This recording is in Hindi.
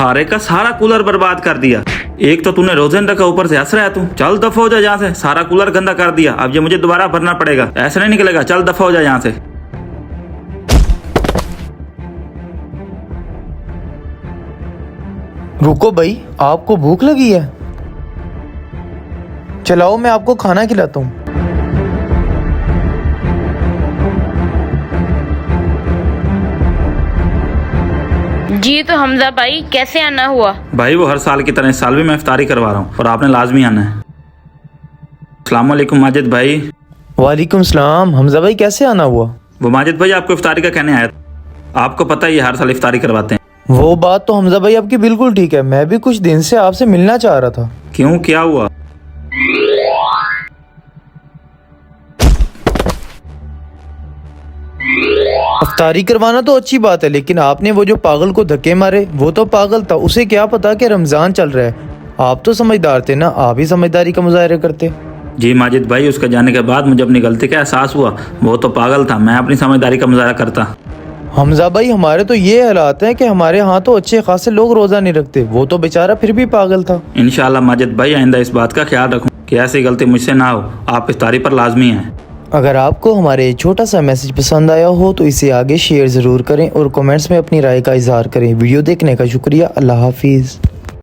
सारे का सारा कूलर बर्बाद कर दिया। एक तो तूने रोजन रखा, ऊपर से हंस रहा है तू। चल दफा हो जा यहाँ से, सारा कूलर गंदा कर दिया। अब ये मुझे दोबारा भरना पड़ेगा, ऐसे नहीं निकलेगा। चल दफा हो जा यहाँ से। रुको भाई, आपको भूख लगी है? चलाओ मैं आपको खाना खिलाता हूँ। जी तो हमजा भाई कैसे आना हुआ? भाई वो हर साल की तरह इस साल भी मैं इफ्तारी करवा रहा हूँ और आपने लाजमी आना है। अस्सलाम वालेकुम माजिद भाई। वालेकुम सलाम। हमजा भाई कैसे आना हुआ? वो माजिद भाई आपको इफ्तारी का कहने आया था। आपको पता ही है हर साल इफ्तारी करवाते हैं। वो बात तो हमजा भाई आपकी बिल्कुल ठीक है। मैं भी कुछ दिन से आपसे मिलना चाह रहा था। क्यों, क्या हुआ? इफ्तारी करवाना तो अच्छी बात है, लेकिन आपने वो जो पागल को धक्के मारे, वो तो पागल था। उसे क्या पता कि रमजान चल रहा है। आप तो समझदार थे ना, आप ही समझदारी का मुजाहरा करते। जी माजिद भाई, उसके जाने के बाद मुझे अपनी गलती का एहसास हुआ। वो तो पागल था, मैं अपनी समझदारी का मुजाहरा करता। हमजा भाई हमारे तो ये हालात हैं कि हमारे यहाँ तो अच्छे खासे लोग रोजा नहीं रखते। वो तो बेचारा फिर भी पागल था। इंशाल्लाह माजिद भाई आइंदा इस बात का ख्याल रखूँ कि ऐसी गलती मुझसे ना हो। आप इफ्तारी पर लाजमी हैं। अगर आपको हमारे छोटा सा मैसेज पसंद आया हो तो इसे आगे शेयर ज़रूर करें और कमेंट्स में अपनी राय का इजहार करें। वीडियो देखने का शुक्रिया। अल्लाह हाफिज़।